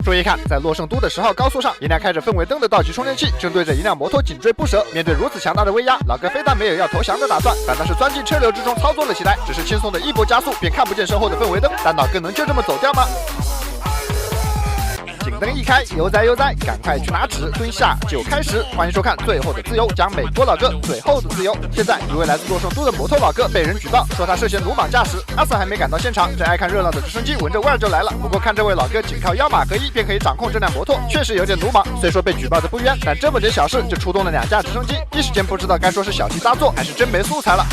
注意看，在洛圣都的10号高速上，一辆开着氛围灯的道奇充电器正对着一辆摩托紧追不舍。面对如此强大的威压，老哥非但没有要投降的打算，反倒是钻进车流之中操作了起来。只是轻松的一波加速，便看不见身后的氛围灯，但老哥能就这么走掉吗？警灯一开，悠哉悠哉，赶快去拿纸，蹲下就开始。欢迎收看《最后的自由》，讲美国老哥最后的自由。现在，一位来自洛圣都的摩托老哥被人举报，说他涉嫌鲁莽驾驶。阿 Sir 还没赶到现场，这爱看热闹的直升机闻着味儿就来了。不过看这位老哥仅靠腰马合一便可以掌控这辆摩托，确实有点鲁莽。虽说被举报的不冤，但这么点小事就出动了2架直升机，一时间不知道该说是小题大做，还是真没素材了。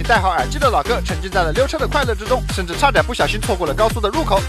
戴好耳机的老哥沉浸在了溜车的快乐之中，甚至差点不小心错过了高速的入口。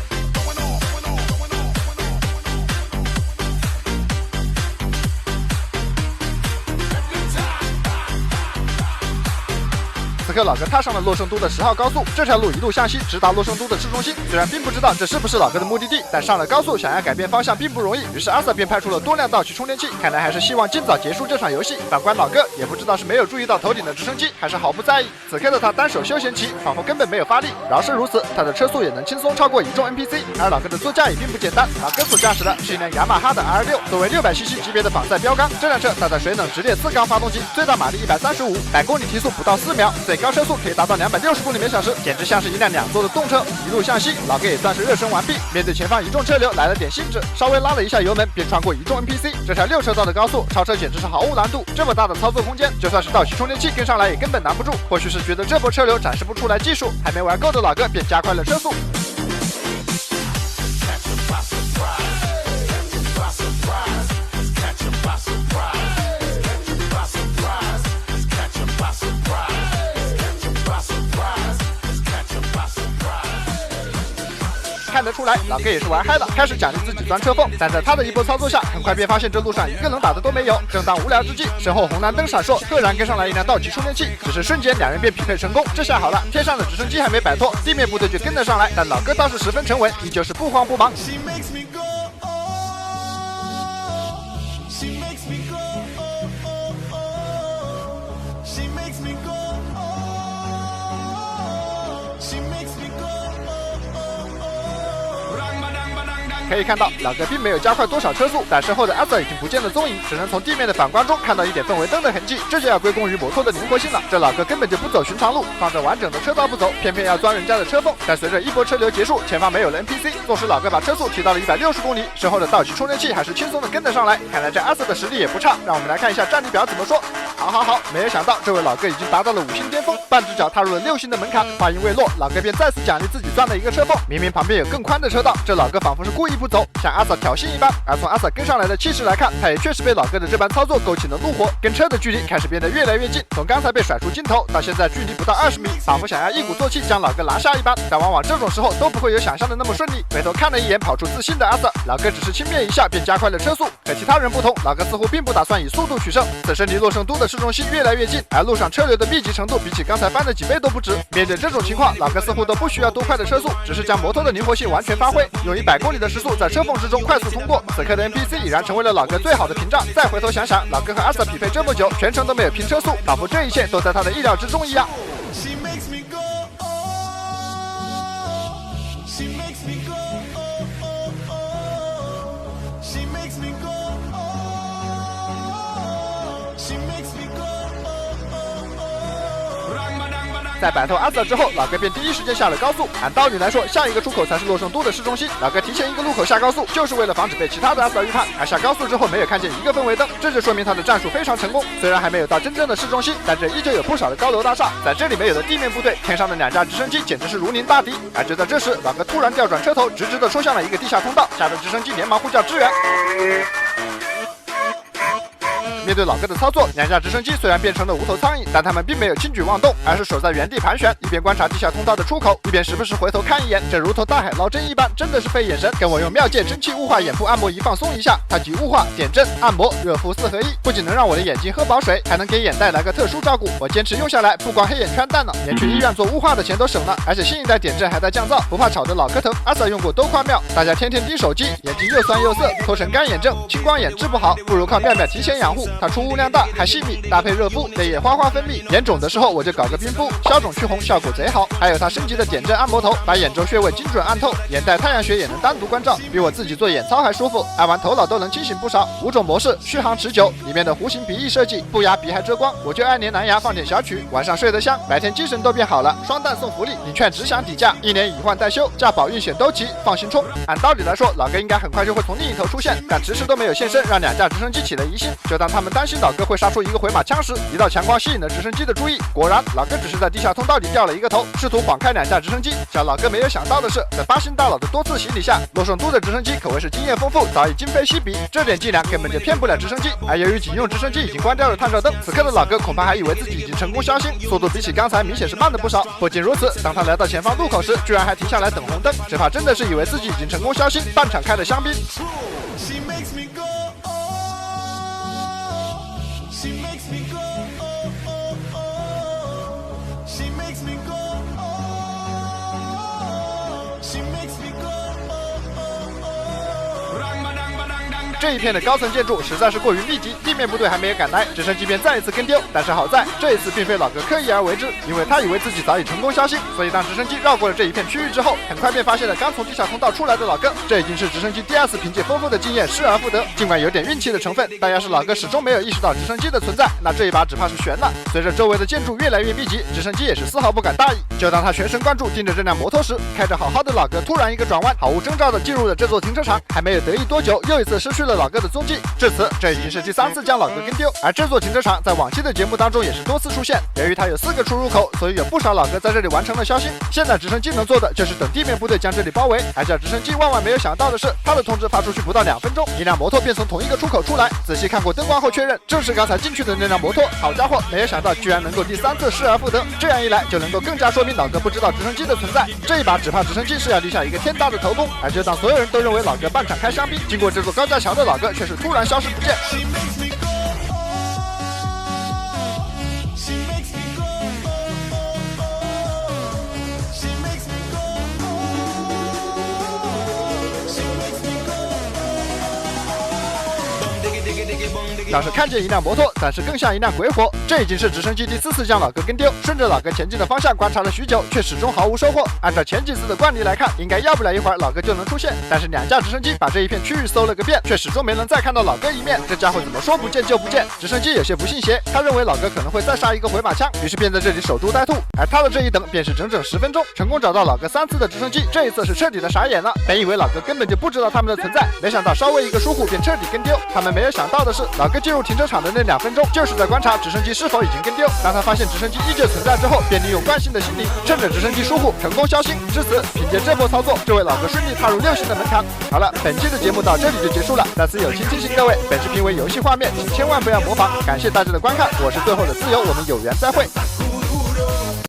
此刻老哥踏上了洛圣都的10号高速，这条路一路向西，直达洛圣都的市中心。虽然并不知道这是不是老哥的目的地，但上了高速想要改变方向并不容易。于是阿 Sir 便派出了多辆道奇充电器，看来还是希望尽早结束这场游戏。反观老哥，也不知道是没有注意到头顶的直升机，还是毫不在意。此刻的他单手休闲骑，仿佛根本没有发力。饶是如此，他的车速也能轻松超过一众 NPC。而老哥的座驾也并不简单，老哥所驾驶的是一辆雅马哈的 R6，作为600cc 级别的仿赛标杆，这辆车搭载水冷直列4缸发动机，最大马力135，100公里提速不到4秒，最高车速可以达到260公里每小时，简直像是一辆2座的动车。一路向西，老哥也算是热身完毕。面对前方一众车流，来了点兴致，稍微拉了一下油门，便穿过一众 NPC。这条6车道的高速，超车简直是毫无难度。这么大的操作空间，就算是道奇充电器跟上来也根本难不住。或许是觉得这波车流展示不出来技术，还没玩够的老哥便加快了车速。看得出来，老哥也是玩嗨了，开始奖励自己钻车缝。但在他的一波操作下，很快便发现这路上一个能打的都没有。正当无聊之际，身后红蓝灯闪烁，突然跟上来一辆道奇充电器，只是瞬间2人便匹配成功。这下好了，天上的直升机还没摆脱，地面部队就跟得上来，但老哥倒是十分沉稳，依旧是不慌不忙。可以看到，老哥并没有加快多少车速，但身后的阿 Sir 已经不见了踪影，只能从地面的反光中看到一点氛围灯的痕迹，这就要归功于摩托的灵活性了。这老哥根本就不走寻常路，放着完整的车道不走，偏偏要钻人家的车缝。但随着一波车流结束，前方没有了 NPC， 纵使老哥把车速提到了160公里，身后的道奇充电器还是轻松的跟得上来。看来这阿 Sir 的实力也不差，让我们来看一下战力表怎么说。好，没有想到这位老哥已经达到了5星巅峰，半只脚踏入了6星的门槛。话音未落，老哥便再次奖励自己钻了一个车缝。明明旁边有更宽的车道，这老哥仿佛是故意不走，向阿 Sir 挑衅一般。而从阿 Sir 跟上来的气势来看，他也确实被老哥的这般操作勾起了怒火，跟车的距离开始变得越来越近。从刚才被甩出镜头到现在距离不到20米，仿佛想要一鼓作气将老哥拿下一般。但往往这种时候都不会有想象的那么顺利。回头看了一眼跑出自信的阿 Sir， 老哥只是轻蔑一下便加快了车速。和其他人不同，老哥似乎并不打算以速度取胜。此时离洛圣都的市中心越来越近，而路上车流的密集程度比起刚才翻了几倍都不止。面对这种情况，老哥似乎都不需要多快的车速，只是将摩托的灵活性完全发挥，用100公里的时速在车缝之中快速通过。此刻的 NPC 已然成为了老哥最好的屏障。再回头想想，老哥和阿 Sir 匹配这么久，全程都没有拼车速，仿佛这一切都在他的意料之中一样。在摆脱阿 Sir 之后，老哥便第一时间下了高速。按道理来说，下一个出口才是洛圣都的市中心。老哥提前一个路口下高速，就是为了防止被其他的阿 Sir 预判。而下高速之后没有看见一个氛围灯，这就说明他的战术非常成功。虽然还没有到真正的市中心，但这依旧有不少的高楼大厦。在这里没有的地面部队，天上的2架直升机简直是如临大敌。而就在这时，老哥突然调转车头，直直的冲向了一个地下通道，吓得直升机连忙呼叫支援。面对老哥的操作，2架直升机虽然变成了无头苍蝇，但他们并没有轻举妄动，而是守在原地盘旋，一边观察地下通道的出口，一边时不时回头看一眼。这如同大海捞针一般，真的是费眼神。跟我用妙界蒸汽雾化眼部按摩仪放松一下，它集雾化、点阵、按摩、热敷4合1，不仅能让我的眼睛喝饱水，还能给眼袋来个特殊照顾。我坚持用下来，不光黑眼圈淡了，连去医院做雾化的钱都省了。而且新一代点阵还带降噪，不怕吵得老磕头。阿 Sir 用过都夸妙，大家天天盯手机，眼睛又酸又涩，脱成干眼症，青光眼治不好，不如靠妙妙提前养护。它出污量大，还细密，搭配热敷，泪液哗哗分泌。眼肿的时候我就搞个冰敷，消肿去红效果贼好。还有它升级的点阵按摩头，把眼周穴位精准按透，眼袋太阳穴也能单独关照，比我自己做眼操还舒服。按完头脑都能清醒不少。5种模式，续航持久，里面的弧形鼻翼设计不压鼻还遮光，我就爱连蓝牙放点小曲，晚上睡得香，白天精神都变好了。双弹送福利，领券只享底价，1年以换代修，价保运险都齐，放心冲。按道理来说，老哥应该很快就会从另一头出现，但迟迟都没有现身，让2架直升机起了疑心。就当他们担心老哥会杀出一个回马枪时，一道强光吸引了直升机的注意。果然，老哥只是在地下通道里掉了一个头，试图晃开2架直升机。小老哥没有想到的是，在8星大佬的多次洗礼下，洛圣都的直升机可谓是经验丰富，早已今非昔比。这点伎俩根本就骗不了直升机。而由于警用直升机已经关掉了探照灯，此刻的老哥恐怕还以为自己已经成功消星，速度比起刚才明显是慢了不少。不仅如此，当他来到前方路口时，居然还停下来等红灯，只怕真的是以为自己已经成功消星，半场开了香槟。这一片的高层建筑实在是过于密集，地面部队还没有赶来，直升机便再一次跟丢。但是好在这一次并非老哥刻意而为之，因为他以为自己早已成功消星，所以当直升机绕过了这一片区域之后，很快便发现了刚从地下通道出来的老哥。这已经是直升机第2次凭借丰富的经验失而复得，尽管有点运气的成分，但要是老哥始终没有意识到直升机的存在，那这一把只怕是悬了。随着周围的建筑越来越密集，直升机也是丝毫不敢大意。就当他全神贯注盯着这辆摩托时，开着好好的老哥突然一个转弯，毫无征兆的进入了这座停车场。还没有得意多久，又一次失去了老哥的踪迹。至此，这已经是第3次将老哥跟丢。而这座停车场在往期的节目当中也是多次出现。由于它有4个出入口，所以有不少老哥在这里完成了消星。现在直升机能做的就是等地面部队将这里包围。而叫直升机万万没有想到的是，他的通知发出去不到2分钟，一辆摩托便从同一个出口出来。仔细看过灯光后确认，正是刚才进去的那辆摩托。好家伙，没有想到居然能够第3次失而复得，这样一来就能够更加说明老哥不知道直升机的存在。这一把只怕直升机是要立下一个天大的头功。而就当所有人都认为老哥半场开香槟，经过这座高架桥的老哥却是突然消失不见。倒是看见一辆摩托，但是更像一辆鬼火。这已经是直升机第4次将老哥跟丢，顺着老哥前进的方向观察了许久，却始终毫无收获。按照前几次的惯例来看，应该要不了一会儿老哥就能出现，但是2架直升机把这一片区域搜了个遍，却始终没能再看到老哥一面。这家伙怎么说不见就不见？直升机有些不信邪，他认为老哥可能会再杀一个回马枪，于是便在这里守株待兔。而他的这一等便是整整10分钟，成功找到老哥3次的直升机，这一次是彻底的傻眼了。本以为老哥根本就不知道他们的存在，没想到稍微一个疏忽便彻底跟丢。他们没有想到的是，老哥进入停车场的那2分钟，就是在观察直升机是否已经跟丢。当他发现直升机依旧存在之后，便利用惯性的心理，趁着直升机疏忽成功消星。至此，凭借这波操作，这位老哥顺利踏入6星的门槛。好了，本期的节目到这里就结束了。在此友情提醒各位，本视频为游戏画面，请千万不要模仿。感谢大家的观看，我是最后的自由，我们有缘再会。